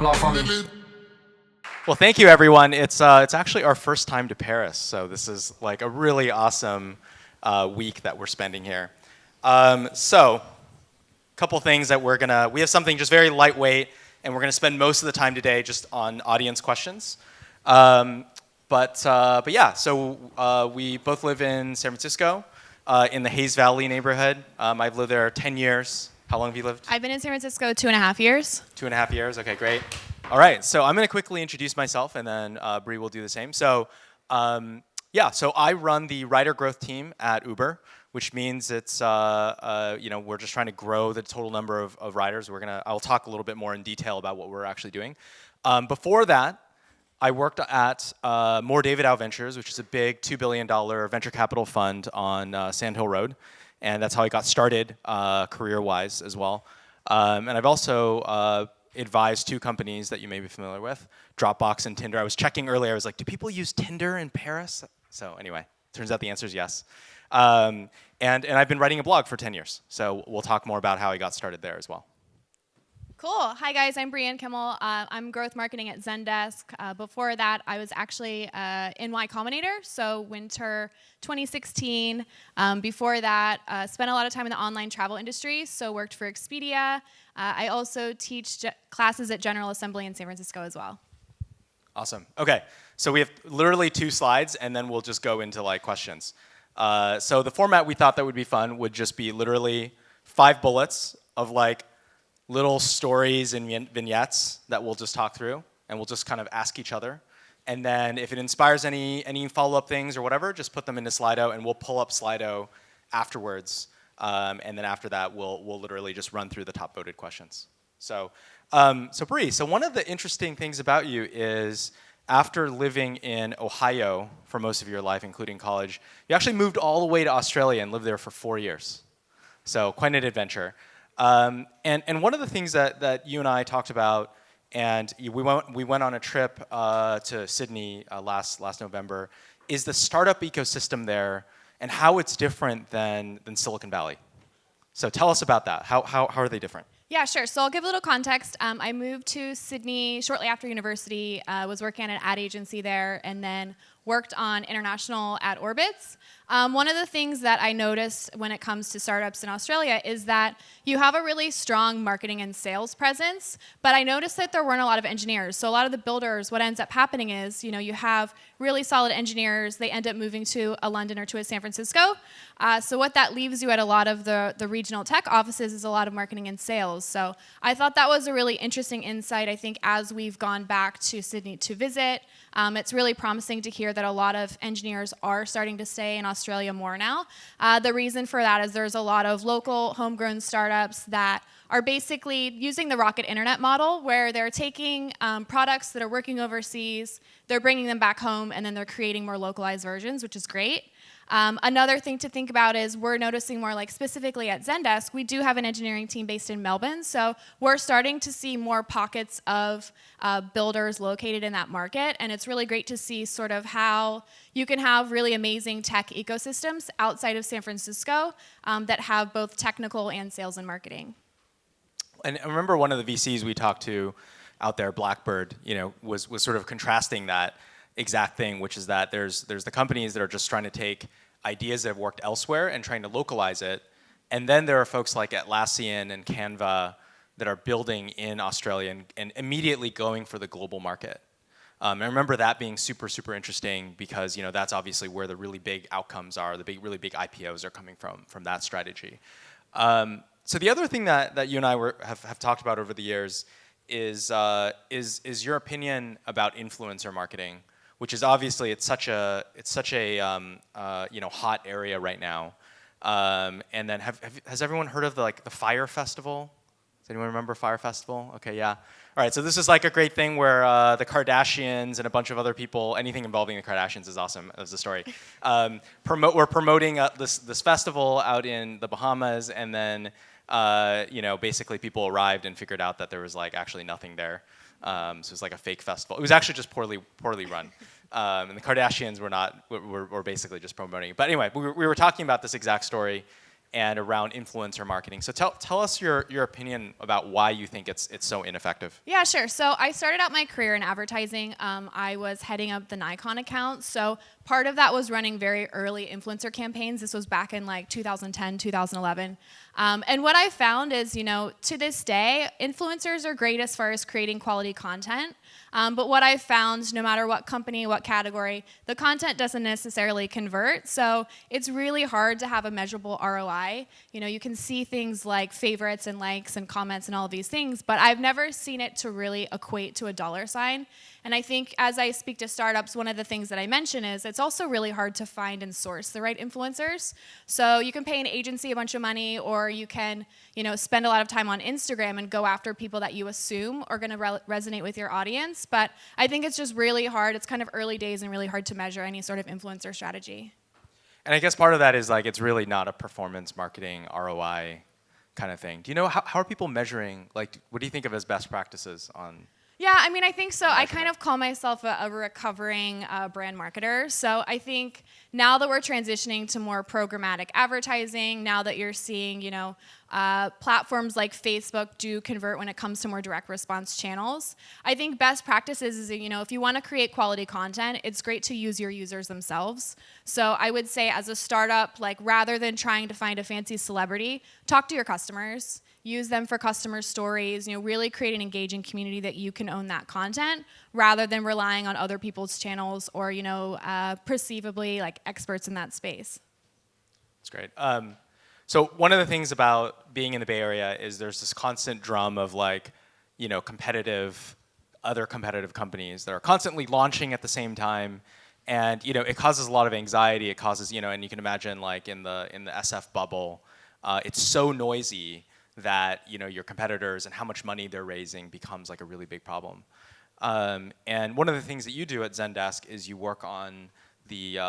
la famille. Well, thank you, everyone. It's actually our first time to Paris, so this is like a really awesome week that we're spending here. So, a couple things that we have something just very lightweight, and we're gonna spend most of the time today just on audience questions. But yeah, so we both live in San Francisco, in the Hayes Valley neighborhood. I've lived there 10 years. How long have you lived? I've been in San Francisco 2.5 years. 2.5 years, okay, great. All right, so I'm gonna quickly introduce myself and then Bree will do the same. So yeah, so I run the rider growth team at Uber, which means it's, we're just trying to grow the total number of riders. I'll talk a little bit more in detail about what we're actually doing. Before that, I worked at Mohr Davidow Ventures, which is a big $2 billion venture capital fund on Sand Hill Road. And that's how I got started career-wise as well. And I've also advised two companies that you may be familiar with, Dropbox and Tinder. I was checking earlier, I was like, do people use Tinder in Paris? So anyway, turns out the answer is yes. And I've been writing a blog for 10 years. So we'll talk more about how I got started there as well. Cool. Hi, guys. I'm Brianne Kimmel. I'm growth marketing at Zendesk. Before that, I was actually in Y Combinator, so winter 2016. Before that, spent a lot of time in the online travel industry, so worked for Expedia. I also teach classes at General Assembly in San Francisco as well. Awesome. Okay, so we have literally 2 slides, and then we'll just go into like questions. So the format we thought that would be fun would just be literally 5 bullets of like little stories and vignettes that we'll just talk through, and we'll just kind of ask each other. And then if it inspires any follow-up things or whatever, just put them into Slido, and we'll pull up Slido afterwards. And then after that, we'll literally just run through the top voted questions. So Bree, so one of the interesting things about you is after living in Ohio for most of your life, including college, you actually moved all the way to Australia and lived there for 4 years. So quite an adventure. And one of the things that you and I talked about, and we went on a trip to Sydney last November, is the startup ecosystem there and how it's different than Silicon Valley. So tell us about that. How are they different? Yeah, sure. So I'll give a little context. I moved to Sydney shortly after university, was working at an ad agency there, and then worked on international at Orbitz. One of the things that I noticed when it comes to startups in Australia is that you have a really strong marketing and sales presence, but I noticed that there weren't a lot of engineers. So a lot of the builders, what ends up happening is, you have really solid engineers, they end up moving to a London or to a San Francisco. So what that leaves you at a lot of the regional tech offices is a lot of marketing and sales. So I thought that was a really interesting insight. I think as we've gone back to Sydney to visit, it's really promising to hear that a lot of engineers are starting to stay in Australia more now. The reason for that is there's a lot of local homegrown startups that are basically using the rocket internet model where they're taking products that are working overseas, they're bringing them back home, and then they're creating more localized versions, which is great. Another thing to think about is we're noticing more like specifically at Zendesk, we do have an engineering team based in Melbourne, so we're starting to see more pockets of builders located in that market, and it's really great to see sort of how you can have really amazing tech ecosystems outside of San Francisco that have both technical and sales and marketing. And I remember one of the VCs we talked to out there, Blackbird, was sort of contrasting that exact thing, which is that there's the companies that are just trying to take ideas that have worked elsewhere and trying to localize it, and then there are folks like Atlassian and Canva that are building in Australia and immediately going for the global market. I remember that being super, super interesting because that's obviously where the really big outcomes are, really big IPOs are coming from that strategy. So the other thing that you and I have talked about over the years is your opinion about influencer marketing, which is obviously it's such a hot area right now. And then has everyone heard of the Fire Festival? Does anyone remember Fire Festival? Okay, yeah. All right, so this is like a great thing where the Kardashians and a bunch of other people, anything involving the Kardashians is awesome, as the story. We're promoting this festival out in the Bahamas, and then basically people arrived and figured out that there was actually nothing there. So it was like a fake festival. It was actually just poorly run. And the Kardashians were basically just promoting it. But anyway, we were talking about this exact story, and around influencer marketing. So tell us your opinion about why you think it's so ineffective. Yeah, sure. So I started out my career in advertising. I was heading up the Nikon account. So part of that was running very early influencer campaigns. This was back in like 2010, 2011. And what I found is, to this day, influencers are great as far as creating quality content. But what I found, no matter what company, what category, the content doesn't necessarily convert. So it's really hard to have a measurable ROI. You can see things like favorites and likes and comments and all of these things, but I've never seen it to really equate to a dollar sign. And I think as I speak to startups, one of the things that I mention is it's also really hard to find and source the right influencers. So you can pay an agency a bunch of money, or you can, spend a lot of time on Instagram and go after people that you assume are going to resonate with your audience. But I think it's just really hard. It's kind of early days and really hard to measure any sort of influencer strategy. And I guess part of that is like it's really not a performance marketing ROI kind of thing. Do you know how are people measuring? Like, what do you think of as best practices on? Yeah, I think so. I kind of call myself a recovering brand marketer. So I think now that we're transitioning to more programmatic advertising, now that you're seeing, platforms like Facebook do convert when it comes to more direct response channels, I think best practices is, if you want to create quality content, it's great to use your users themselves. So I would say as a startup, like rather than trying to find a fancy celebrity, talk to your customers. Use them for customer stories, really create an engaging community that you can own that content rather than relying on other people's channels or, perceivably like experts in that space. That's great. So one of the things about being in the Bay Area is there's this constant drum of like, other competitive companies that are constantly launching at the same time. And, it causes a lot of anxiety. It causes, and you can imagine like in the SF bubble, it's so noisy that your competitors and how much money they're raising becomes like a really big problem. And one of the things that you do at Zendesk is you work on the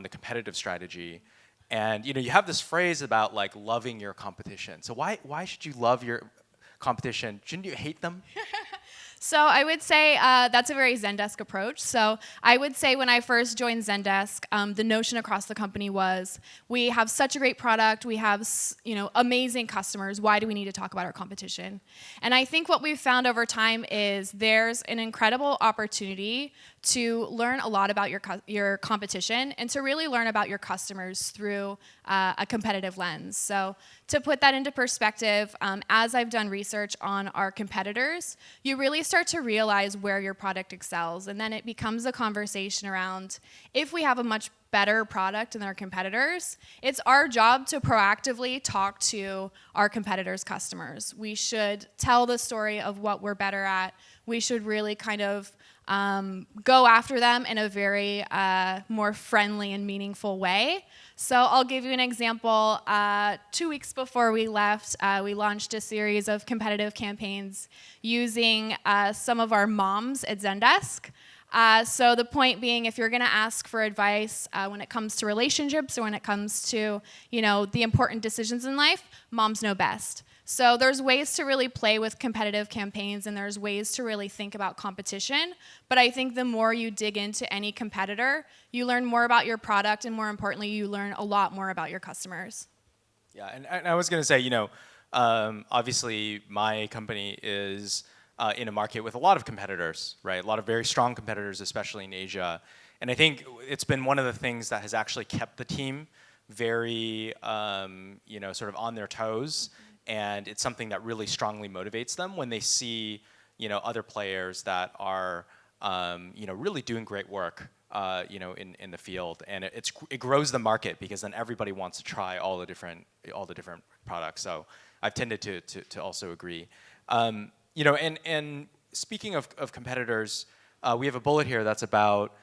competitive strategy, and you have this phrase about like loving your competition. So why should you love your competition? Shouldn't you hate them? So I would say that's a very Zendesk approach. So I would say when I first joined Zendesk, the notion across the company was we have such a great product, we have amazing customers. Why do we need to talk about our competition? And I think what we've found over time is there's an incredible opportunity to learn a lot about your competition and to really learn about your customers through a competitive lens. So to put that into perspective, as I've done research on our competitors, you really start to realize where your product excels. And then it becomes a conversation around if we have a much better product than our competitors, it's our job to proactively talk to our competitors' customers. We should tell the story of what we're better at. We should really kind of go after them in a very more friendly and meaningful way. So I'll give you an example. 2 weeks before we left, we launched a series of competitive campaigns using some of our moms at Zendesk. So the point being, if you're going to ask for advice when it comes to relationships or when it comes to, the important decisions in life, moms know best. So there's ways to really play with competitive campaigns, and there's ways to really think about competition. But I think the more you dig into any competitor, you learn more about your product, and more importantly, you learn a lot more about your customers. Yeah, and I was going to say, obviously my company is in a market with a lot of competitors, right? A lot of very strong competitors, especially in Asia. And I think it's been one of the things that has actually kept the team very, sort of on their toes. And it's something that really strongly motivates them when they see, other players that are, really doing great work, in the field. And it grows the market because then everybody wants to try all the different products. So I've tended to also agree. And speaking of competitors, we have a bullet here that's about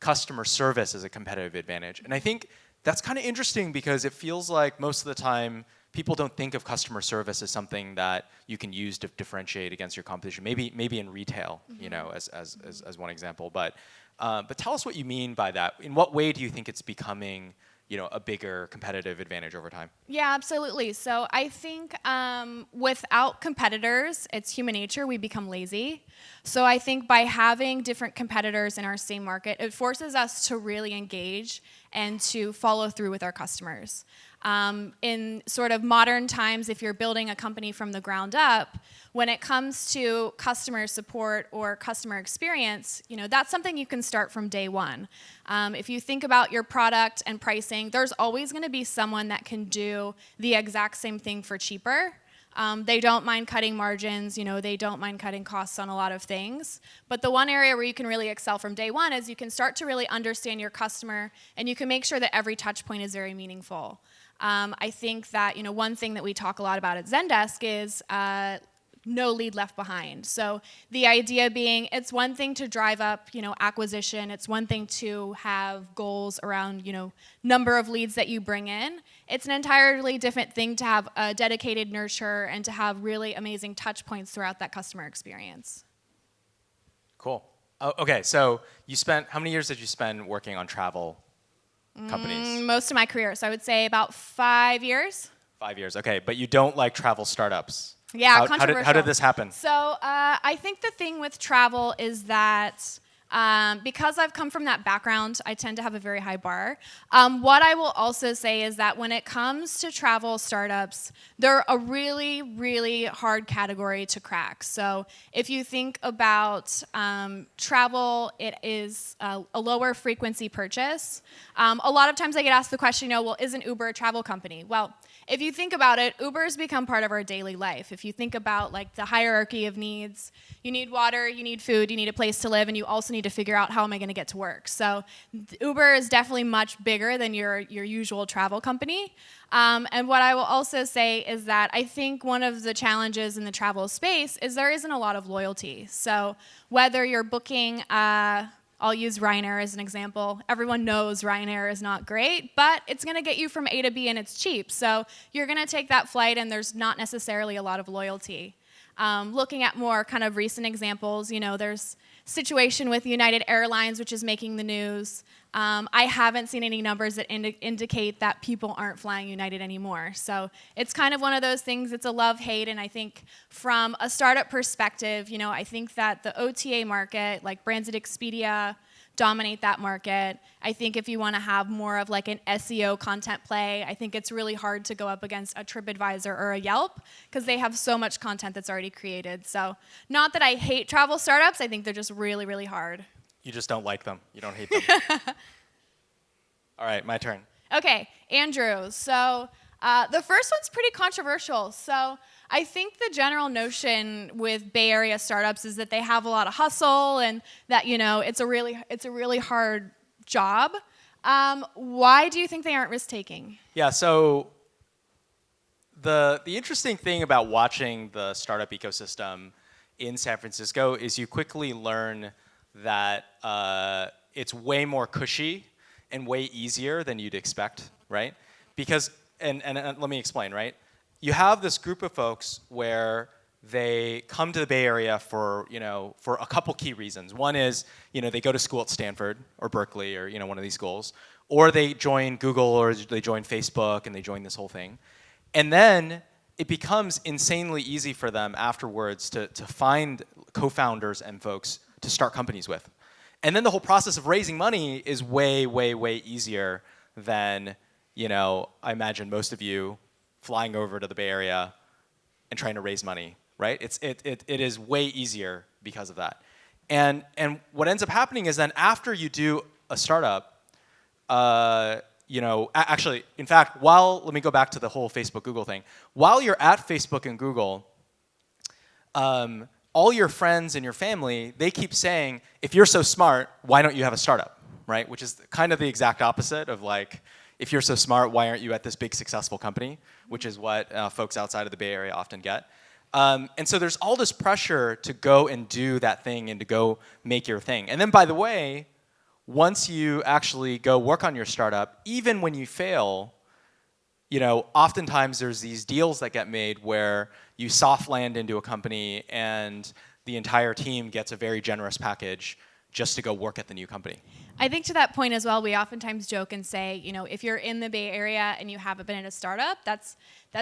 customer service as a competitive advantage. And I think that's kind of interesting because it feels like most of the time people don't think of customer service as something that you can use to differentiate against your competition. Maybe in retail, as one example. But tell us what you mean by that. In what way do you think it's becoming a bigger competitive advantage over time? Yeah, absolutely. So I think without competitors, it's human nature, we become lazy. So I think by having different competitors in our same market, it forces us to really engage and to follow through with our customers. In sort of modern times, if you're building a company from the ground up, when it comes to customer support or customer experience, that's something you can start from day one. If you think about your product and pricing, there's always going to be someone that can do the exact same thing for cheaper. They don't mind cutting margins, they don't mind cutting costs on a lot of things. But the one area where you can really excel from day one is you can start to really understand your customer, and you can make sure that every touch point is very meaningful. I think that one thing that we talk a lot about at Zendesk is no lead left behind. So the idea being, it's one thing to drive up, acquisition. It's one thing to have goals around, number of leads that you bring in. It's an entirely different thing to have a dedicated nurture and to have really amazing touch points throughout that customer experience. Cool. Oh, okay, so how many years did you spend working on travel companies? Most of my career, so I would say about 5 years. 5 years, okay, but you don't like travel startups. Yeah, controversial. How did this happen? So I think the thing with travel is that because I've come from that background, I tend to have a very high bar. What I will also say is that when it comes to travel startups, they're a really, really hard category to crack. So if you think about travel, it is a lower frequency purchase. A lot of times I get asked the question, well, isn't Uber a travel company? Well, if you think about it, Uber's become part of our daily life. If you think about the hierarchy of needs, you need water, you need food, you need a place to live, and you also need to figure out how am I going to get to work. So Uber is definitely much bigger than your usual travel company. And what I will also say is that I think one of the challenges in the travel space is there isn't a lot of loyalty. So whether you're booking I'll use Ryanair as an example. Everyone knows Ryanair is not great, but it's going to get you from A to B and it's cheap. So you're going to take that flight and there's not necessarily a lot of loyalty. Looking at more kind of recent examples, there's situation with United Airlines, which is making the news. I haven't seen any numbers that indicate that people aren't flying United anymore. So it's kind of one of those things, it's a love-hate, and I think from a startup perspective, I think that the OTA market, like brands at Expedia, dominate that market. I think if you want to have more of an SEO content play, I think it's really hard to go up against a TripAdvisor or a Yelp because they have so much content that's already created. So not that I hate travel startups, I think they're just really, really hard. You just don't like them. You don't hate them. All right, my turn. Okay, Andrew. So the first one's pretty controversial. So I think the general notion with Bay Area startups is that they have a lot of hustle and that it's a really hard job. Why do you think they aren't risk-taking? Yeah. So the interesting thing about watching the startup ecosystem in San Francisco is you quickly learn that it's way more cushy and way easier than you'd expect, right? Because, and let me explain, right? You have this group of folks where they come to the Bay Area for a couple key reasons. One is, they go to school at Stanford or Berkeley or, one of these schools, or they join Google or they join Facebook and they join this whole thing. And then it becomes insanely easy for them afterwards to find co-founders and folks to start companies with. And then the whole process of raising money is way, way, way easier than, I imagine most of you flying over to the Bay Area and trying to raise money, right? It is way easier because of that. And what ends up happening is then after you do a startup, actually, in fact, let me go back to the whole Facebook Google thing. While you're at Facebook and Google, all your friends and your family, they keep saying, if you're so smart, why don't you have a startup, right? Which is kind of the exact opposite of if you're so smart, why aren't you at this big successful company? Which is what folks outside of the Bay Area often get. And so there's all this pressure to go and do that thing and to go make your thing. And then, by the way, once you actually go work on your startup, even when you fail, oftentimes there's these deals that get made where you soft land into a company and the entire team gets a very generous package just to go work at the new company. I think to that point as well, we oftentimes joke and say, if you're in the Bay Area and you haven't been in a startup, that's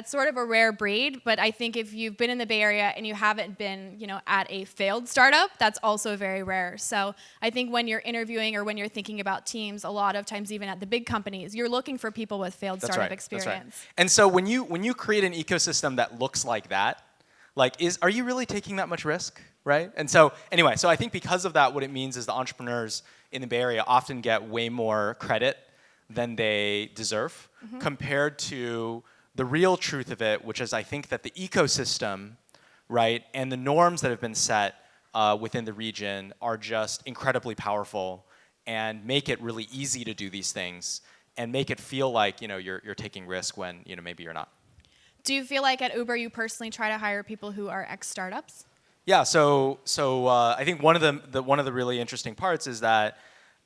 sort of a rare breed. But I think if you've been in the Bay Area and you haven't been, at a failed startup, that's also very rare. So I think when you're interviewing or when you're thinking about teams, a lot of times even at the big companies, you're looking for people with failed startup experience. That's right. And so when you create an ecosystem that looks like that, are you really taking that much risk, right? And so anyway, so I think because of that, what it means is the entrepreneurs in the Bay Area often get way more credit than they deserve compared to the real truth of it, which is I think that the ecosystem, right, and the norms that have been set within the region are just incredibly powerful and make it really easy to do these things and make it feel like you're taking risk when maybe you're not. Do you feel like at Uber you personally try to hire people who are ex-startups? Yeah, so I think one of the really interesting parts is that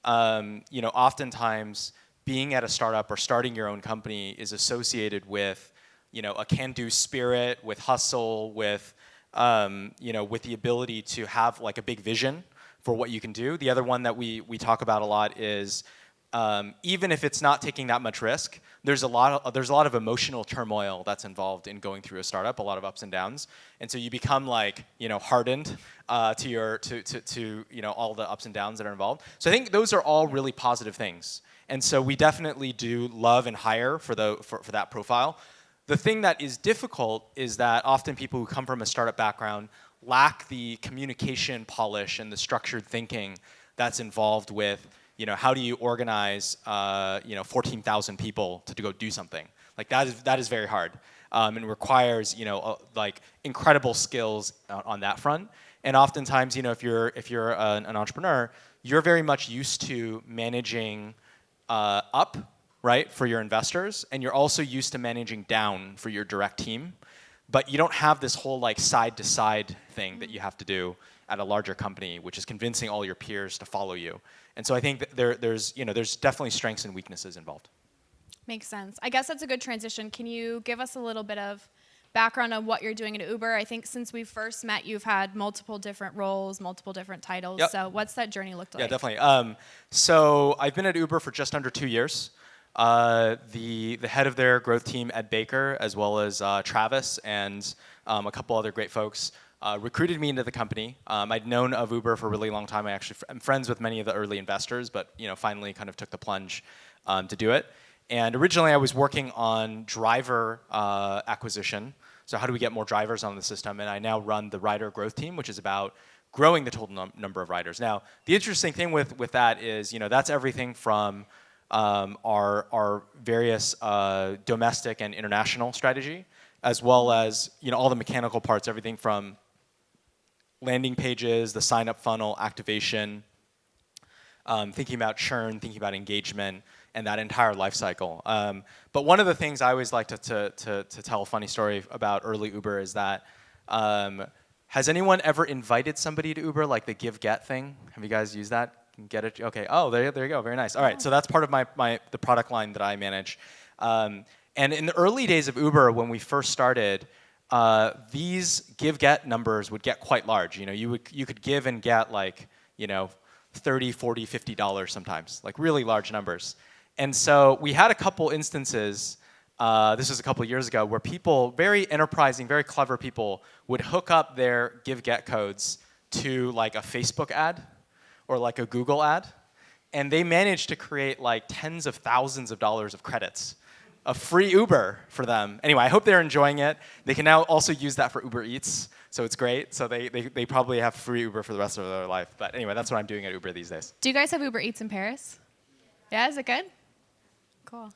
oftentimes being at a startup or starting your own company is associated with a can-do spirit, with hustle, with with the ability to have like a big vision for what you can do. The other one that we talk about a lot is even if it's not taking that much risk, there's a lot of emotional turmoil that's involved in going through a startup, a lot of ups and downs, and so you become hardened to all the ups and downs that are involved. So I think those are all really positive things, and so we definitely do love and hire for that profile. The thing that is difficult is that often people who come from a startup background lack the communication polish and the structured thinking that's involved with how do you organize 14,000 people to go do something? Like that is very hard and requires incredible skills on that front. And oftentimes if you're an entrepreneur, you're very much used to managing up, right, for your investors, and you're also used to managing down for your direct team. But you don't have this whole side to side thing that you have to do at a larger company, which is convincing all your peers to follow you. And so I think that there's definitely strengths and weaknesses involved. Makes sense. I guess that's a good transition. Can you give us a little bit of background on what you're doing at Uber? I think since we first met, you've had multiple different roles, multiple different titles. Yep. So what's that journey looked like? Yeah, definitely. So I've been at Uber for just under 2 years. The head of their growth team, Ed Baker, as well as Travis and a couple other great folks, recruited me into the company. I'd known of Uber for a really long time. I'm friends with many of the early investors, but finally kind of took the plunge to do it. And originally I was working on driver acquisition. So how do we get more drivers on the system? And I now run the rider growth team, which is about growing the total number of riders. Now, the interesting thing with that is, that's everything from our various domestic and international strategy, as well as all the mechanical parts, everything from landing pages, the sign-up funnel, activation, thinking about churn, thinking about engagement, and that entire life cycle. But one of the things I always like to tell a funny story about early Uber is that has anyone ever invited somebody to Uber, like the give-get thing? Have you guys used that? Get it? Okay. Oh, there you go. Very nice. All right. So that's part of the product line that I manage. And in the early days of Uber, when we first started, these give-get numbers would get quite large. You could give and get $30, $40, $50 sometimes, like really large numbers. And so we had a couple instances. This was a couple years ago, where people, very enterprising, very clever people, would hook up their give-get codes to a Facebook ad or a Google ad, and they managed to create tens of thousands of dollars of credits of free Uber for them. Anyway, I hope they're enjoying it. They can now also use that for Uber Eats, so it's great. So they probably have free Uber for the rest of their life. But anyway, that's what I'm doing at Uber these days. Do you guys have Uber Eats in Paris? Yeah, is it good? Cool.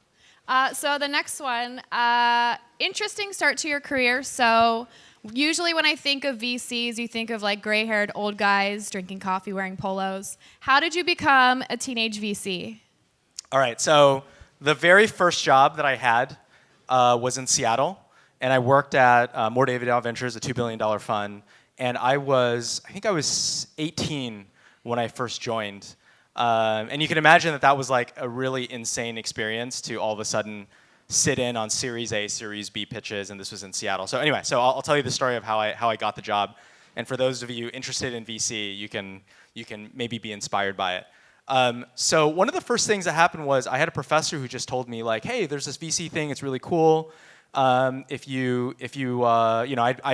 So the next one, interesting start to your career. So usually when I think of VCs, you think of gray-haired old guys drinking coffee, wearing polos. How did you become a teenage VC? All right, so the very first job that I had was in Seattle, and I worked at Mohr Davidow Ventures, a $2 billion fund, and I think I was 18 when I first joined. And you can imagine that was a really insane experience to all of a sudden sit in on Series A, Series B pitches, and this was in Seattle. So anyway, I'll tell you the story of how I got the job. And for those of you interested in VC, you can maybe be inspired by it. So one of the first things that happened was I had a professor who just told me like, hey, there's this VC thing, it's really cool. I'd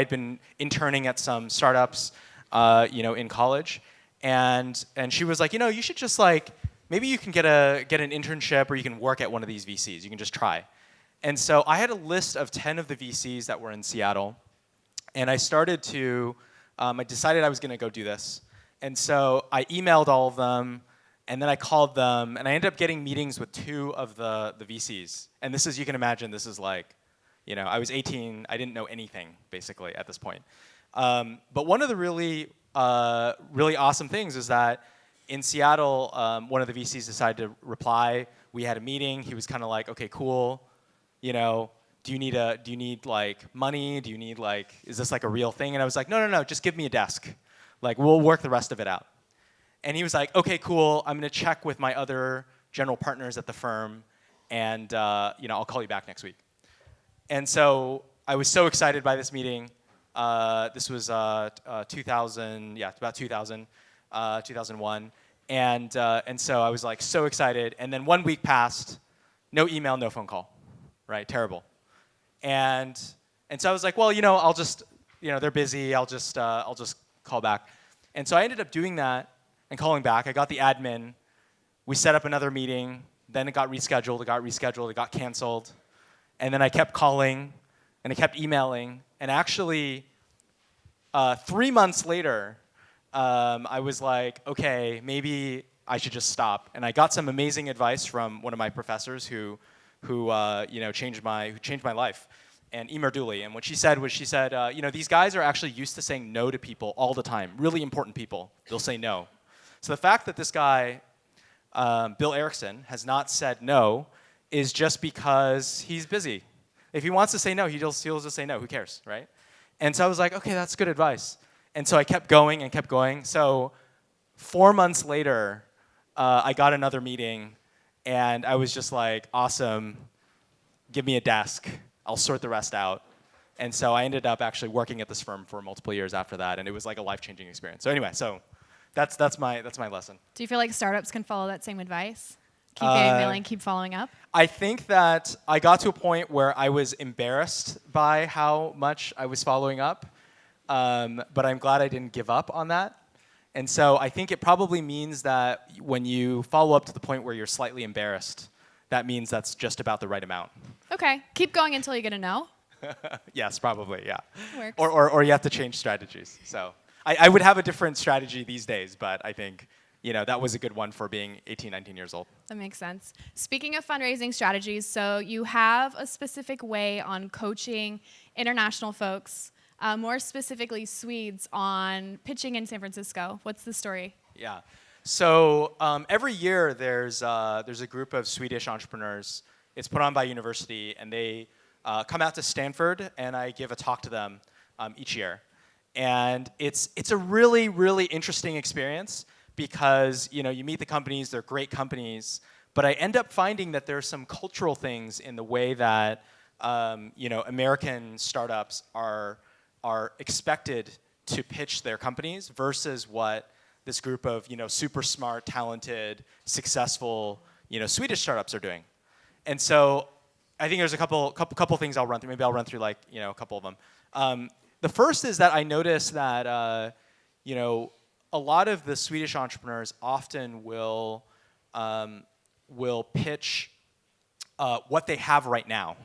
been interning at some startups, in college, and she was like, you should just like, maybe you can get an internship or you can work at one of these VCs. You can just try. And so I had a list of 10 of the VCs that were in Seattle, and I started to, I decided I was going to go do this. And so I emailed all of them, and then I called them, and I ended up getting meetings with 2 of the VCs. And this is, you can imagine, this is like, I was 18, I didn't know anything, basically, at this point. But one of the really awesome things is that in Seattle, one of the VCs decided to reply. We had a meeting. He was kind of like, okay, cool. Do you need like money? Do you need like, is this like a real thing? And I was like, no, just give me a desk. Like, we'll work the rest of it out. And he was like, okay, cool. I'm going to check with my other general partners at the firm, and I'll call you back next week. And so I was so excited by this meeting. This was 2000, about 2000, 2001. And so I was like so excited. And then 1 week passed, no email, no phone call, right? Terrible. And so I was like, well, I'll just, they're busy. I'll just call back. And so I ended up doing that and calling back. I got the admin. We set up another meeting. Then it got rescheduled. It got canceled. And then I kept calling, and I kept emailing. And actually, 3 months later, I was like, okay, maybe I should just stop. And I got some amazing advice from one of my professors who changed my life, and Emer Dooley. And what she said was, these guys are actually used to saying no to people all the time. Really important people, they'll say no. So the fact that this guy, Bill Erickson, has not said no is just because he's busy. If he wants to say no, he'll just say no. Who cares, right? And so I was like, okay, that's good advice. And so I kept going and kept going. So 4 months later, I got another meeting, and I was just like, awesome, give me a desk. I'll sort the rest out. And so I ended up actually working at this firm for multiple years after that, and it was like a life-changing experience. So anyway, that's my lesson. Do you feel like startups can follow that same advice? Keep emailing, keep following up? I think that I got to a point where I was embarrassed by how much I was following up, but I'm glad I didn't give up on that. And so I think it probably means that when you follow up to the point where you're slightly embarrassed, that means that's just about the right amount. Okay, keep going until you get a no. Yes, probably, yeah. Works. Or you have to change strategies. So I would have a different strategy these days, but I think that was a good one for being 18, 19 years old. That makes sense. Speaking of fundraising strategies, so you have a specific way on coaching international folks, more specifically Swedes, on pitching in San Francisco. What's the story? Yeah. So every year there's a group of Swedish entrepreneurs. It's put on by university, and they come out to Stanford, and I give a talk to them each year. And it's a really, really interesting experience, because you meet the companies, they're great companies, but I end up finding that there are some cultural things in the way that American startups are expected to pitch their companies versus what this group of super smart, talented, successful Swedish startups are doing. And so I think there's a couple things I'll run through. Maybe I'll run through like a couple of them. The first is that I noticed that a lot of the Swedish entrepreneurs often will pitch what they have right now.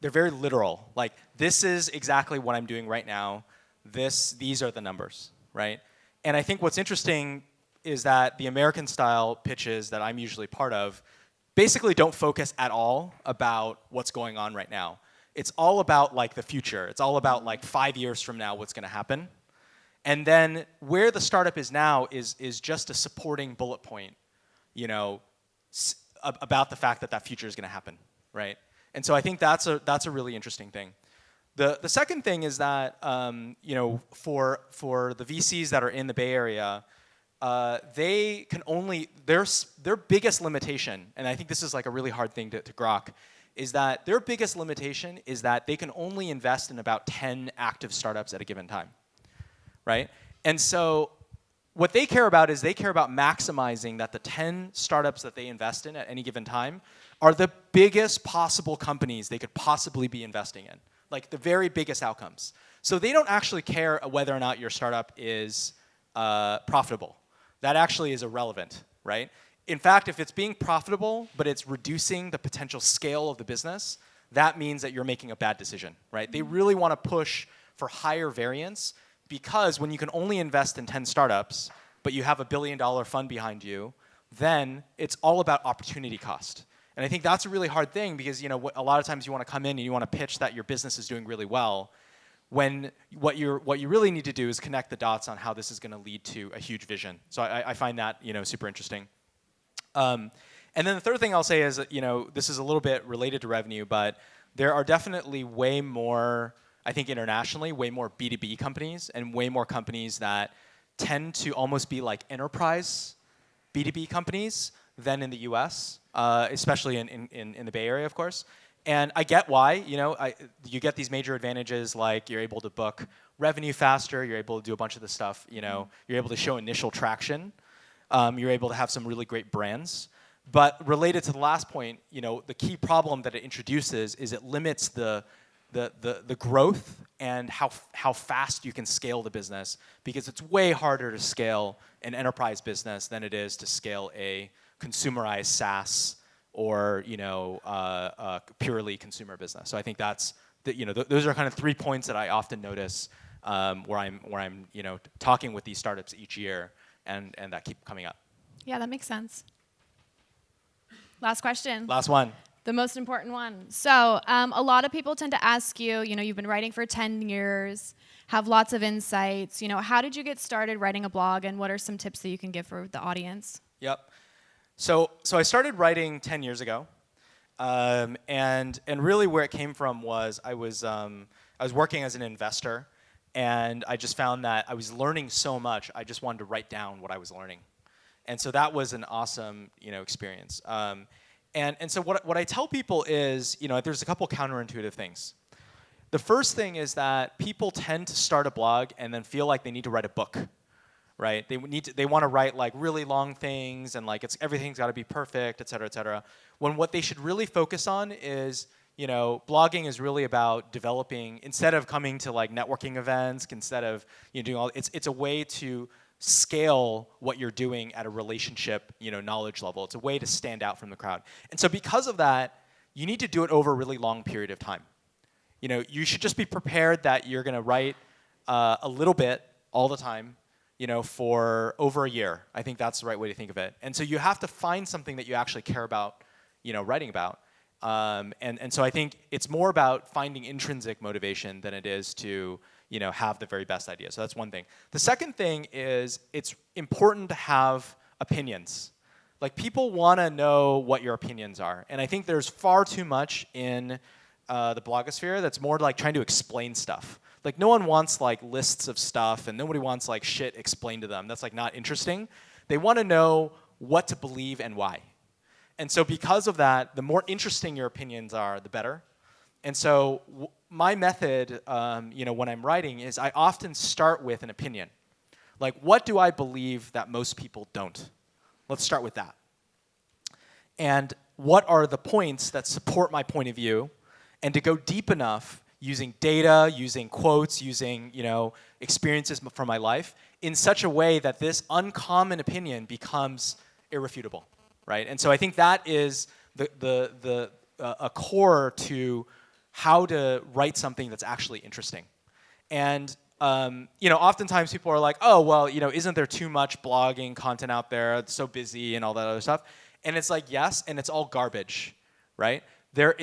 They're very literal. Like, this is exactly what I'm doing right now. These are the numbers, right? And I think what's interesting is that the American style pitches that I'm usually part of basically don't focus at all about what's going on right now. It's all about like the future. It's all about like 5 years from now what's going to happen. And then where the startup is now is just a supporting bullet point, about the fact that future is going to happen, right? And so I think that's a really interesting thing. The second thing is that for the VCs that are in the Bay Area, they can only their biggest limitation, and I think this is like a really hard thing to grok, is that their biggest limitation is that they can only invest in about 10 active startups at a given time. right? And so what they care about is they care about maximizing that the 10 startups that they invest in at any given time are the biggest possible companies they could possibly be investing in, like the very biggest outcomes. So they don't actually care whether or not your startup is profitable. That actually is irrelevant, right? In fact, if it's being profitable, but it's reducing the potential scale of the business, that means that you're making a bad decision, right? They really want to push for higher variance, because when you can only invest in 10 startups, but you have $1 billion fund behind you, then it's all about opportunity cost. And I think that's a really hard thing, because a lot of times you want to come in and you want to pitch that your business is doing really well, when what you really need to do is connect the dots on how this is going to lead to a huge vision. So I find that super interesting. And then the third thing I'll say is that, this is a little bit related to revenue, but there are definitely way more, I think internationally, way more B2B companies and way more companies that tend to almost be like enterprise B2B companies than in the US, especially in the Bay Area, of course. And I get why. You get these major advantages, like you're able to book revenue faster, you're able to do a bunch of the stuff, you're able to show initial traction, you're able to have some really great brands. But related to the last point, the key problem that it introduces is it limits the growth and how fast you can scale the business, because it's way harder to scale an enterprise business than it is to scale a consumerized SaaS or a purely consumer business. So I think that's those are kind of 3 points that I often notice where I'm talking with these startups each year, and that keep coming up. Yeah, that makes sense. Last question. Last one. The most important one. So a lot of people tend to ask you, you've been writing for 10 years, have lots of insights. How did you get started writing a blog, and what are some tips that you can give for the audience? Yep. So I started writing 10 years ago, and really where it came from was I was working as an investor, and I just found that I was learning so much. I just wanted to write down what I was learning, and so that was an awesome experience. And so what I tell people is, there's a couple counterintuitive things. The first thing is that people tend to start a blog and then feel like they need to write a book, right? They want to write like really long things, and like everything's got to be perfect, et cetera, et cetera. When what they should really focus on is, blogging is really about developing, instead of coming to like networking events, instead of doing all, it's a way to scale what you're doing at a relationship, knowledge level. It's a way to stand out from the crowd. And so because of that, you need to do it over a really long period of time. You should just be prepared that you're going to write a little bit all the time, for over a year. I think that's the right way to think of it. And so you have to find something that you actually care about, writing about. And so I think it's more about finding intrinsic motivation than it is to have the very best idea. So that's one thing. The second thing is it's important to have opinions. Like, people want to know what your opinions are. And I think there's far too much in the blogosphere that's more like trying to explain stuff. Like, no one wants like lists of stuff, and nobody wants like shit explained to them. That's like not interesting. They want to know what to believe and why. And so because of that, the more interesting your opinions are, the better. And so my method, when I'm writing, is I often start with an opinion. Like, what do I believe that most people don't? Let's start with that. And what are the points that support my point of view? And to go deep enough using data, using quotes, using experiences from my life in such a way that this uncommon opinion becomes irrefutable, right? And so I think that is a core to how to write something that's actually interesting. And oftentimes people are like, oh, well, isn't there too much blogging content out there? It's so busy and all that other stuff. And it's like, yes, and it's all garbage, right? There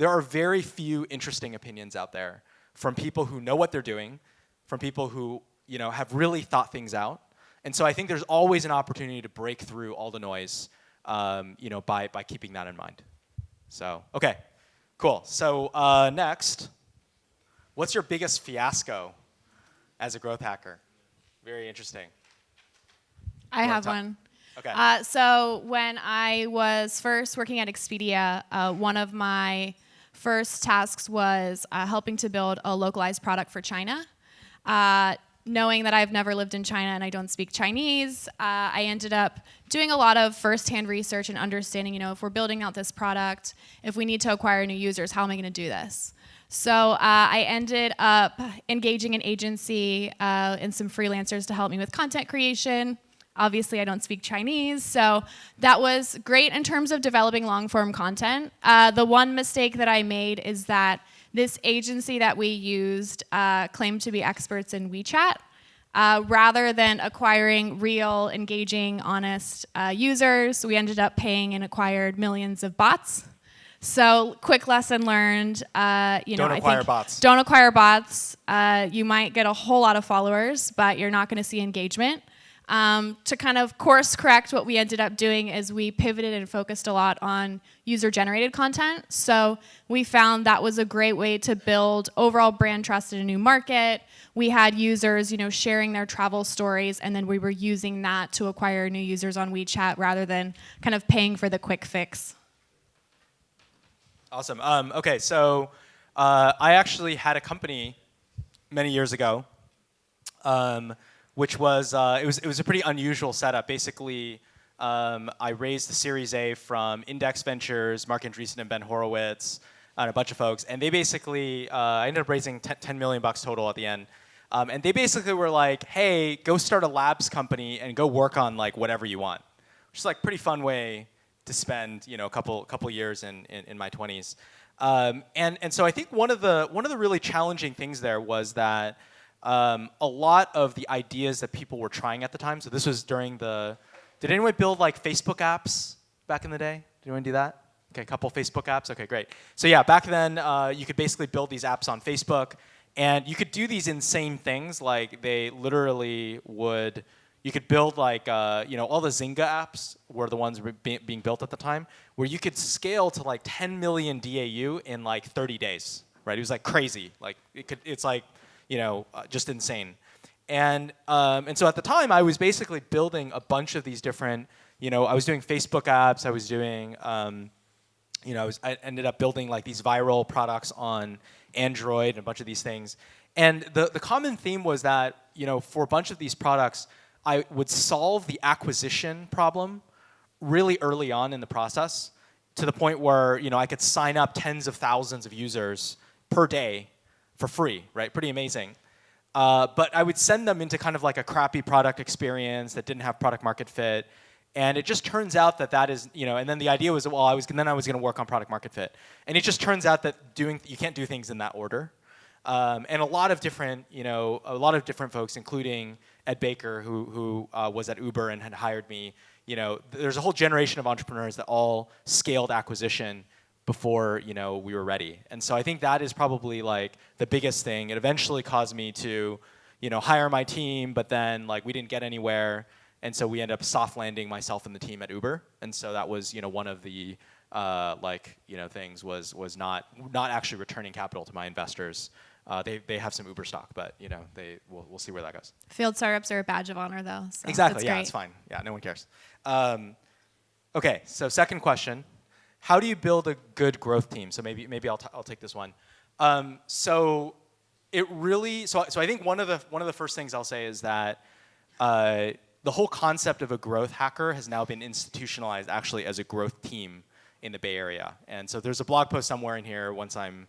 are very few interesting opinions out there from people who know what they're doing, from people who have really thought things out. And so I think there's always an opportunity to break through all the noise, by keeping that in mind. So, okay, cool. So next, what's your biggest fiasco as a growth hacker? Very interesting. I have one. Okay. So when I was first working at Expedia, one of my first tasks was helping to build a localized product for China. knowing that I've never lived in China and I don't speak Chinese, I ended up doing a lot of firsthand research and understanding, if we're building out this product, if we need to acquire new users, how am I going to do this? So I ended up engaging an agency and some freelancers to help me with content creation. Obviously, I don't speak Chinese, so that was great in terms of developing long-form content. The one mistake that I made is that this agency that we used claimed to be experts in WeChat. Rather than acquiring real, engaging, honest users, we ended up paying and acquired millions of bots. So, quick lesson learned. Don't acquire bots. Don't acquire bots. You might get a whole lot of followers, but you're not going to see engagement. To kind of course correct, what we ended up doing is we pivoted and focused a lot on user-generated content. So we found that was a great way to build overall brand trust in a new market. We had users, sharing their travel stories, and then we were using that to acquire new users on WeChat rather than kind of paying for the quick fix. Awesome. Okay, so I actually had a company many years ago, which was it was a pretty unusual setup. Basically, I raised the Series A from Index Ventures, Mark Andreessen and Ben Horowitz, and a bunch of folks, and they basically I ended up raising $10 million total at the end. And they basically were like, "Hey, go start a labs company and go work on like whatever you want," which is like a pretty fun way to spend a couple years in my 20s. And so I think one of the really challenging things there was that a lot of the ideas that people were trying at the time. So this was during did anyone build like Facebook apps back in the day? Did anyone do that? Okay, a couple Facebook apps. Okay, great. So yeah, back then you could basically build these apps on Facebook. And you could do these insane things, like they literally would. You could build like all the Zynga apps were the ones being built at the time, where you could scale to like 10 million DAU in like 30 days, right? It was like crazy, like it's like just insane. And so at the time, I was basically building a bunch of these different. I was doing Facebook apps. I was doing. I ended up building like these viral products on Android and a bunch of these things. And the common theme was that, for a bunch of these products, I would solve the acquisition problem really early on in the process to the point where, I could sign up tens of thousands of users per day for free, right? Pretty amazing. But I would send them into kind of like a crappy product experience that didn't have product market fit. And it just turns out that is, and then the idea was, well, I was going to work on product market fit. And it just turns out that you can't do things in that order. And a lot of different folks, including Ed Baker, who was at Uber and had hired me. There's a whole generation of entrepreneurs that all scaled acquisition before we were ready. And so I think that is probably like the biggest thing. It eventually caused me to hire my team, but then like we didn't get anywhere. And so we ended up soft landing myself and the team at Uber, and so that was one of the things was not actually returning capital to my investors. They have some Uber stock, but we'll see where that goes. Field startups are a badge of honor, though. So exactly. Yeah, great. it's fine. Yeah, no one cares. Okay, so second question: how do you build a good growth team? So maybe I'll take this one. So I think one of the first things I'll say is that. The whole concept of a growth hacker has now been institutionalized actually as a growth team in the Bay Area. And so there's a blog post somewhere in here. Once I'm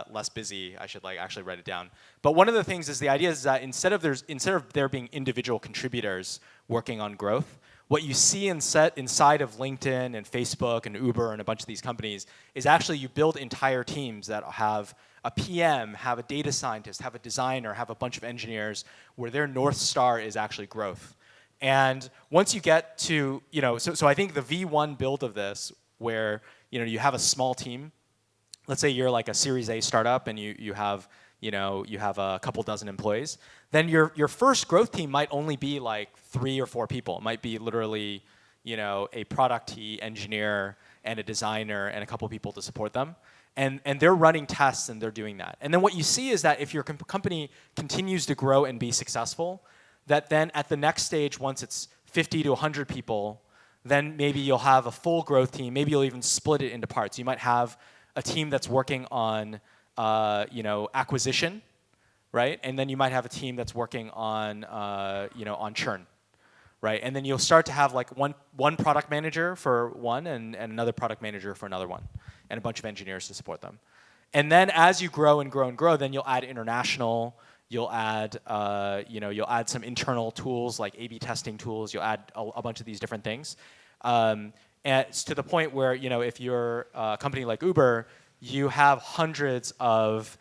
less busy, I should actually write it down. But one of the things is the idea is that instead of there being individual contributors working on growth, what you see inside of LinkedIn and Facebook and Uber and a bunch of these companies is actually you build entire teams that have a PM, have a data scientist, have a designer, have a bunch of engineers, where their North Star is actually growth. And once you get to, so I think the V1 build of this, where you have a small team, let's say you're like a Series A startup and you have a couple dozen employees, then your first growth team might only be like 3 or 4 people. It might be literally a product engineer and a designer and a couple people to support them. And they're running tests and they're doing that. And then what you see is that if your company continues to grow and be successful, that then at the next stage, once it's 50 to 100 people, then maybe you'll have a full growth team. Maybe you'll even split it into parts. You might have a team that's working on acquisition, right? And then you might have a team that's working on on churn, right? And then you'll start to have like one product manager for one and another product manager for another one, and a bunch of engineers to support them. And then as you grow and grow and grow, then you'll add international. You'll add you'll add some internal tools like A/B testing tools. You'll add a bunch of these different things. And it's to the point where if you're a company like Uber, you have hundreds of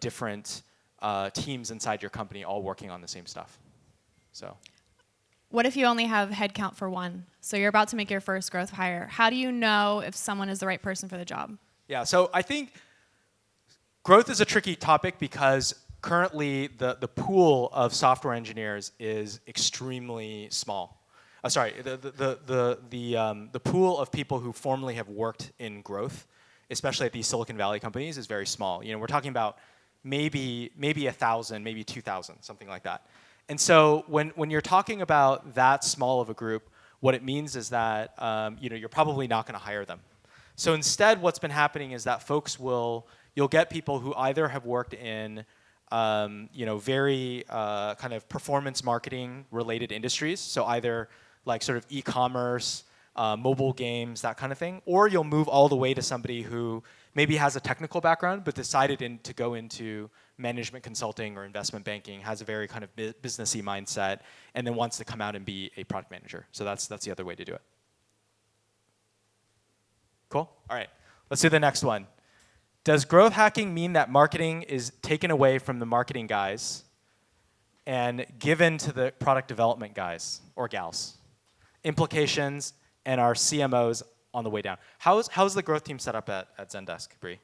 different teams inside your company all working on the same stuff. So. What if you only have headcount for one? So you're about to make your first growth hire. How do you know if someone is the right person for the job? Yeah, so I think growth is a tricky topic because currently the pool of software engineers is extremely small. The pool of people who formerly have worked in growth, especially at these Silicon Valley companies, is very small. We're talking about maybe 1,000, maybe 2,000, something like that. And so when you're talking about that small of a group, what it means is that you're probably not going to hire them. So instead, what's been happening is that you'll get people who either have worked in very kind of performance marketing related industries, so either like sort of e-commerce, mobile games, that kind of thing, or you'll move all the way to somebody who maybe has a technical background but decided to go into management consulting or investment banking, has a very kind of businessy mindset, and then wants to come out and be a product manager. So that's the other way to do it. Cool? All right, let's do the next one. Does growth hacking mean that marketing is taken away from the marketing guys and given to the product development guys or gals? Implications and our CMOs on the way down. How's the growth team set up at Zendesk, Bree?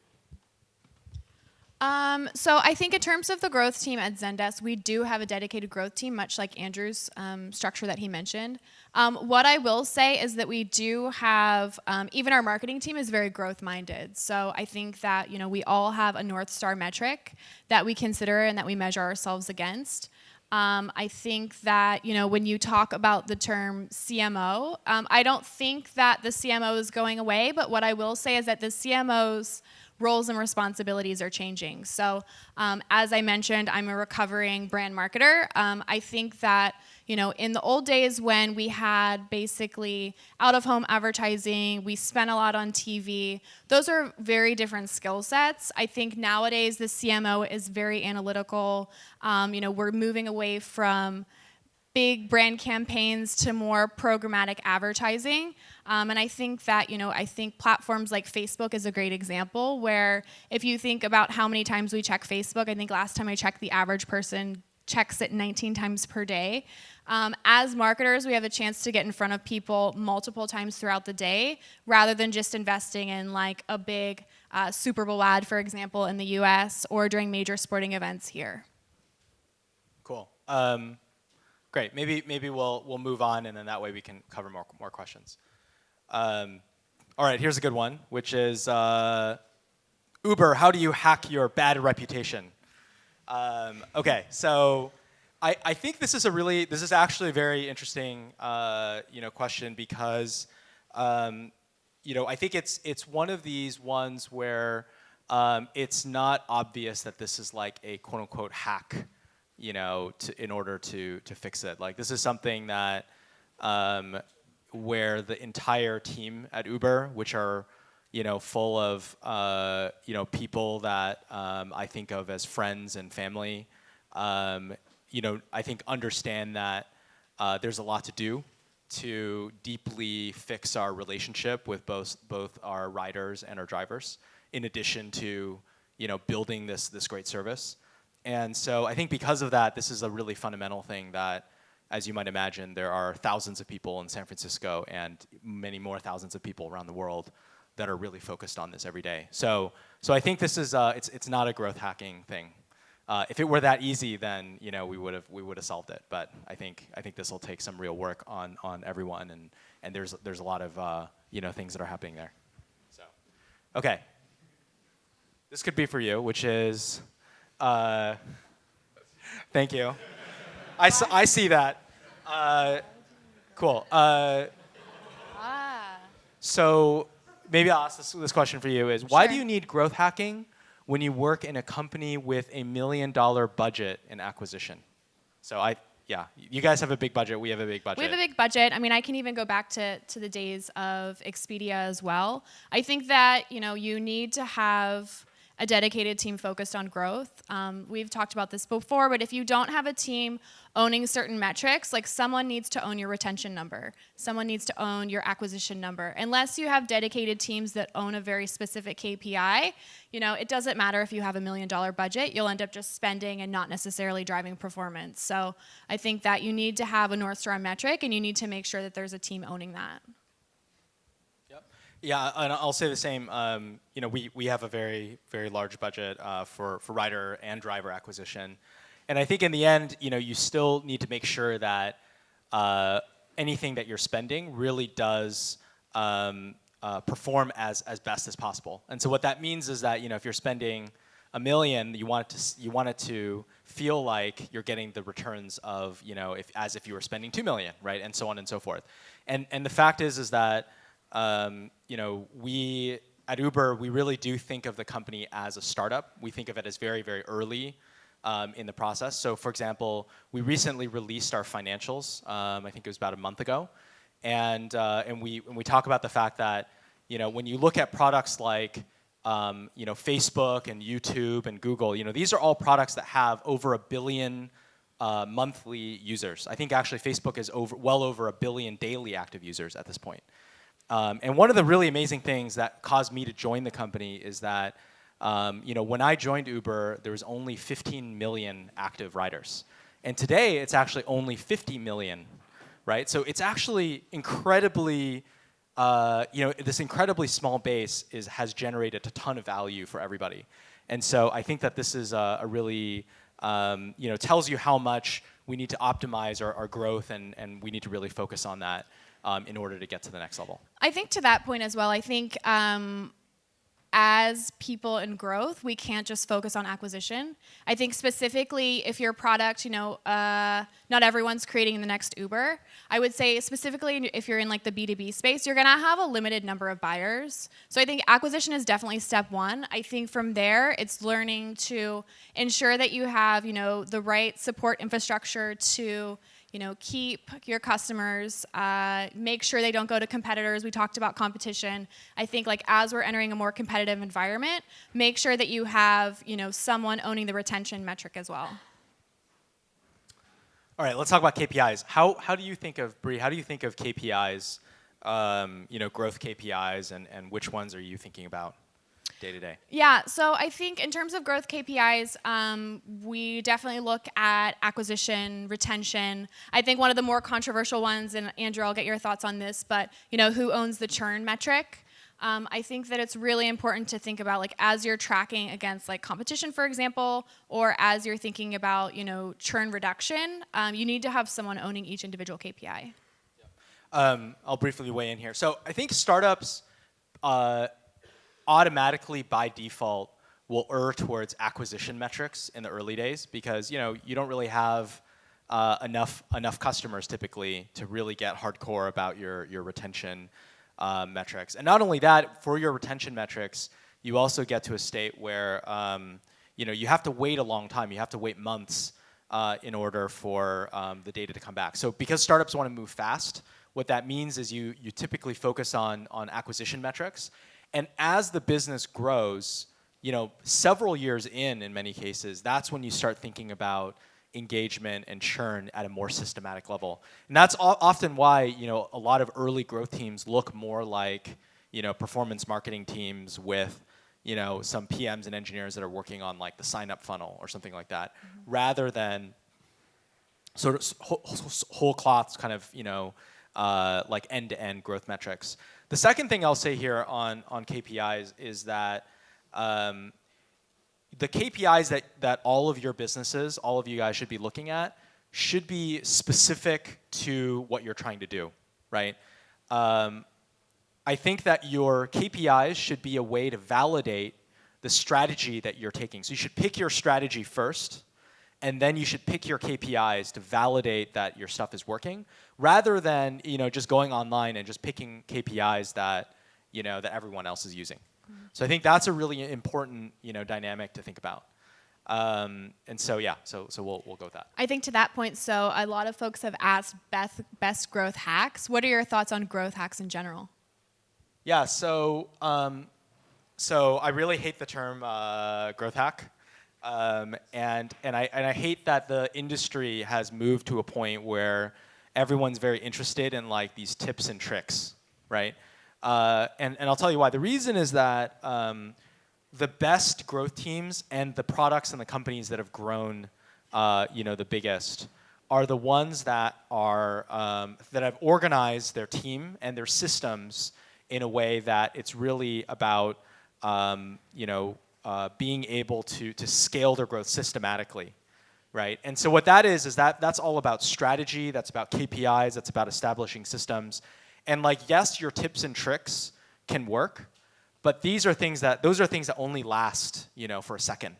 So I think in terms of the growth team at Zendesk, we do have a dedicated growth team, much like Andrew's structure that he mentioned. What I will say is that we do have, even our marketing team is very growth-minded. So I think that we all have a North Star metric that we consider and that we measure ourselves against. I think that when you talk about the term CMO, I don't think that the CMO is going away, but what I will say is that the CMO's roles and responsibilities are changing. So as I mentioned, I'm a recovering brand marketer. I think that in the old days when we had basically out-of-home advertising, we spent a lot on TV, those are very different skill sets. I think nowadays the CMO is very analytical. We're moving away from big brand campaigns to more programmatic advertising. And I think that, I think platforms like Facebook is a great example where if you think about how many times we check Facebook, I think last time I checked, the average person checks it 19 times per day. As marketers, we have a chance to get in front of people multiple times throughout the day rather than just investing in like a big Super Bowl ad, for example, in the US or during major sporting events here. Cool. Great. Maybe we'll move on, and then that way we can cover more questions. All right. Here's a good one, which is Uber. How do you hack your bad reputation? Okay. So I think this is actually a very interesting question because I think it's one of these ones where it's not obvious that this is like a quote unquote hack. In order to fix it. Like this is something that where the entire team at Uber, which are full of people that I think of as friends and family, I think understand that there's a lot to do to deeply fix our relationship with both our riders and our drivers, in addition to building this great service. And so I think because of that, this is a really fundamental thing that, as you might imagine, there are thousands of people in San Francisco and many more thousands of people around the world that are really focused on this every day. So I think this is it's not a growth hacking thing. If it were that easy, then we would have solved it. But I think this will take some real work on everyone, and there's a lot of things that are happening there. So okay, this could be for you, which is. Thank you. I see that. Cool. So maybe I'll ask this question for you is, why do Sure. you need growth hacking when you work in a company with $1 million budget in acquisition? So yeah, you guys have a big budget. We have a big budget. We have a big budget. I mean, I can even go back to the days of Expedia as well. I think that, you need to have a dedicated team focused on growth. We've talked about this before, but if you don't have a team owning certain metrics, like someone needs to own your retention number, someone needs to own your acquisition number. Unless you have dedicated teams that own a very specific KPI, it doesn't matter if you have $1 million budget, you'll end up just spending and not necessarily driving performance. So I think that you need to have a North Star metric, and you need to make sure that there's a team owning that. Yeah, and I'll say the same. We have a very, very large budget for rider and driver acquisition, and I think in the end, you still need to make sure that anything that you're spending really does perform as best as possible. And so what that means is that if you're spending $1 million, you want it to feel like you're getting the returns of as if you were spending $2 million, right, and so on and so forth. And the fact is that we at Uber, we really do think of the company as a startup. We think of it as very, very early in the process. So, for example, we recently released our financials. I think it was about a month ago, and we talk about the fact that when you look at products like Facebook and YouTube and Google, these are all products that have over 1 billion monthly users. I think actually Facebook is well over 1 billion daily active users at this point. And one of the really amazing things that caused me to join the company is that, when I joined Uber, there was only 15 million active riders. And today, it's actually only 50 million, right? So it's actually incredibly, this incredibly small base has generated a ton of value for everybody. And so I think that this is a really, tells you how much we need to optimize our growth, and we need to really focus on that. In order to get to the next level. I think to that point as well, I think as people in growth, we can't just focus on acquisition. I think specifically if your product, not everyone's creating the next Uber. I would say specifically if you're in like the B2B space, you're gonna have a limited number of buyers. So I think acquisition is definitely step one. I think from there, it's learning to ensure that you have, the right support infrastructure to keep your customers, make sure they don't go to competitors. We talked about competition. I think like as we're entering a more competitive environment, make sure that you have, someone owning the retention metric as well. All right, let's talk about KPIs. How do you think of, Bree, how do you think of KPIs, growth KPIs, and which ones are you thinking about day to day? Yeah, so I think in terms of growth KPIs, we definitely look at acquisition, retention. I think one of the more controversial ones, and Andrew, I'll get your thoughts on this, but who owns the churn metric? I think that it's really important to think about like as you're tracking against like competition, for example, or as you're thinking about churn reduction, you need to have someone owning each individual KPI. I'll briefly weigh in here. So I think startups automatically by default will err towards acquisition metrics in the early days because you don't really have enough customers typically to really get hardcore about your retention metrics. And not only that, for your retention metrics, you also get to a state where you have to wait a long time. You have to wait months in order for the data to come back. So because startups want to move fast, what that means is you typically focus on acquisition metrics. And as the business grows, several years in many cases, that's when you start thinking about engagement and churn at a more systematic level. And that's often why, a lot of early growth teams look more like, performance marketing teams with, some PMs and engineers that are working on like the sign-up funnel or something like that, rather than sort of whole cloth kind of, like end-to-end growth metrics. The second thing I'll say here on KPIs is that the KPIs that all of your businesses, all of you guys should be looking at should be specific to what you're trying to do, right? I think that your KPIs should be a way to validate the strategy that you're taking. So you should pick your strategy first, and then you should pick your KPIs to validate that your stuff is working, rather than just going online and just picking KPIs that that everyone else is using. So I think that's a really important, dynamic to think about. And so yeah, so we'll go with that. I think to that point, so a lot of folks have asked best growth hacks. What are your thoughts on growth hacks in general? Yeah, so I really hate the term growth hack, and I hate that the industry has moved to a point where everyone's very interested in like these tips and tricks, right? And I'll tell you why. The reason is that the best growth teams and the products and the companies that have grown, the biggest, are the ones that are that have organized their team and their systems in a way that it's really about being able to scale their growth systematically, right? And so what that is that's all about strategy, that's about KPIs, that's about establishing systems. And like, yes, your tips and tricks can work, but those are things that only last, for a second,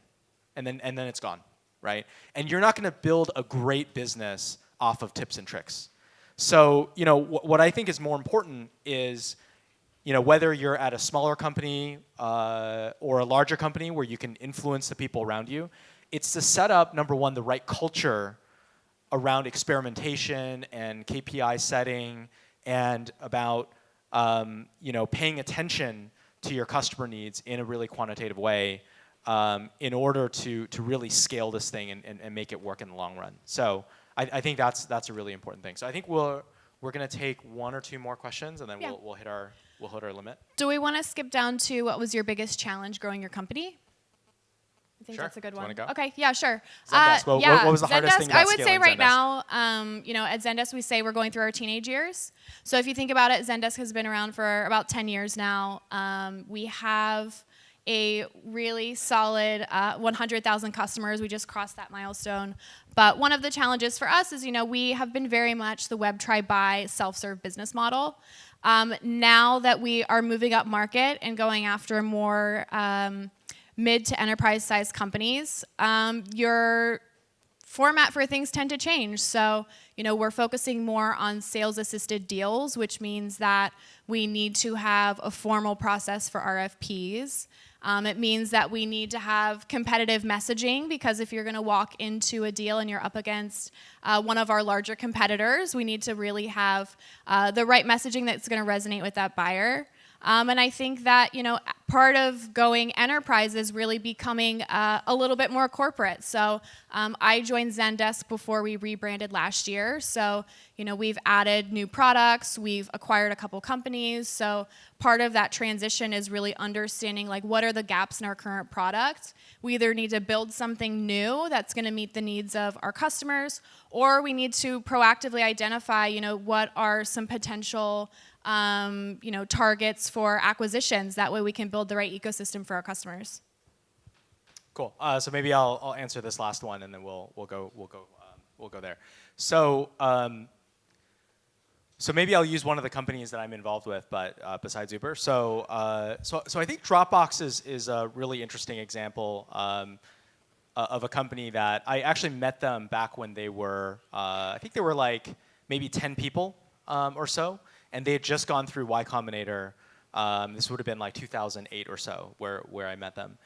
and then it's gone, right? And you're not going to build a great business off of tips and tricks. So, what I think is more important is, whether you're at a smaller company or a larger company where you can influence the people around you, it's to set up, number one, the right culture around experimentation and KPI setting, and about paying attention to your customer needs in a really quantitative way in order to really scale this thing and make it work in the long run. So I think that's a really important thing. So I think we're going to take one or two more questions, and then we'll hit our limit. Do we want to skip down to what was your biggest challenge growing your company? I think Sure. that's a good Do you one. wanna go? Okay, yeah, sure. Zendesk. What was the hardest thing about I would say scaling right Zendesk? now, at Zendesk, we say we're going through our teenage years. So if you think about it, Zendesk has been around for about 10 years now. We have a really solid 100,000 customers. We just crossed that milestone. But one of the challenges for us is, we have been very much the web try buy self-serve business model. Now that we are moving up market and going after more mid to enterprise sized companies, your format for things tend to change. So, we're focusing more on sales assisted deals, which means that we need to have a formal process for RFPs. It means that we need to have competitive messaging, because if you're going to walk into a deal and you're up against one of our larger competitors, we need to really have the right messaging that's going to resonate with that buyer. And I think that, part of going enterprise is really becoming a little bit more corporate. So I joined Zendesk before we rebranded last year. So, we've added new products, we've acquired a couple companies. So part of that transition is really understanding, like, what are the gaps in our current product? We either need to build something new that's going to meet the needs of our customers, or we need to proactively identify, what are some potential targets for acquisitions. That way we can build the right ecosystem for our customers. Cool. So maybe I'll answer this last one, and then we'll go there. So maybe I'll use one of the companies that I'm involved with, but besides Uber. So I think Dropbox is a really interesting example of a company that I actually met them back when they were I think they were like maybe 10 people or so. And they had just gone through Y Combinator. This would have been like 2008 or so, where I met them.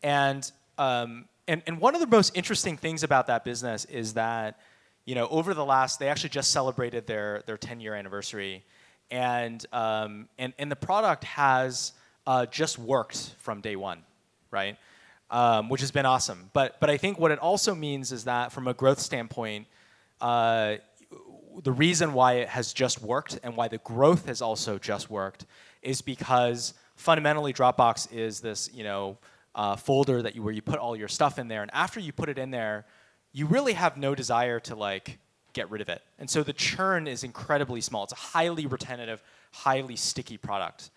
And one of the most interesting things about that business is that, over they actually just celebrated their 10-year anniversary, and the product has just worked from day one, right? Which has been awesome. But I think what it also means is that from a growth standpoint, the reason why it has just worked and why the growth has also just worked is because fundamentally Dropbox is this folder where you put all your stuff in there, and after you put it in there, you really have no desire to get rid of it. And so the churn is incredibly small. It's a highly retentive, highly sticky product.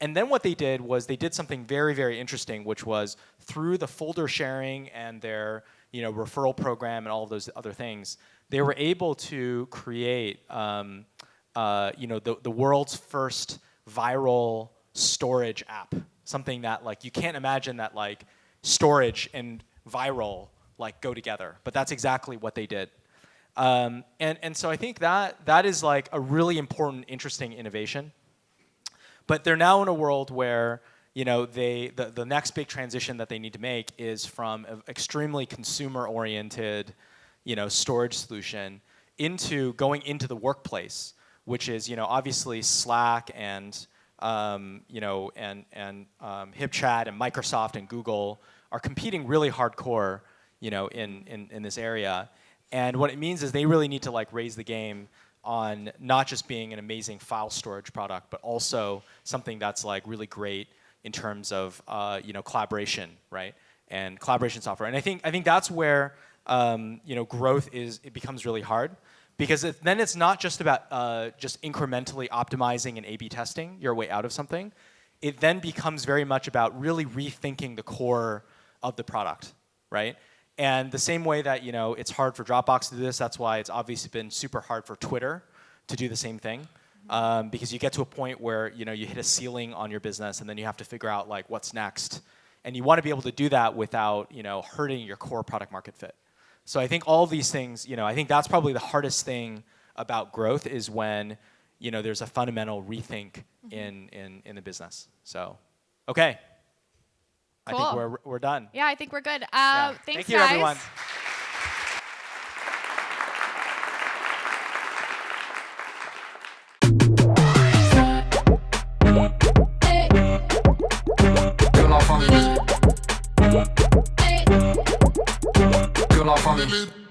And then what they did was they did something very, very interesting, which was through the folder sharing and their referral program and all of those other things, they were able to create the world's first viral storage app. Something that you can't imagine that storage and viral go together, but that's exactly what they did. And so I think that is a really important, interesting innovation. But they're now in a world where the next big transition that they need to make is from an extremely consumer-oriented storage solution into going into the workplace, which is obviously Slack and HipChat and Microsoft and Google are competing really hardcore in this area. And what it means is they really need to raise the game on not just being an amazing file storage product, but also something that's really great in terms of collaboration, right? And collaboration software. And I think that's where growth it becomes really hard, because then it's not just about just incrementally optimizing and A/B testing your way out of something. It then becomes very much about really rethinking the core of the product, right? And the same way that it's hard for Dropbox to do this, that's why it's obviously been super hard for Twitter to do the same thing, because you get to a point where you hit a ceiling on your business, and then you have to figure out what's next, and you want to be able to do that without hurting your core product market fit. So I think all these things, I think that's probably the hardest thing about growth is when there's a fundamental rethink in the business. So, okay. Cool. I think we're done. Yeah, I think we're good. Yeah. Thanks, Thank you, guys. everyone. Que la famille.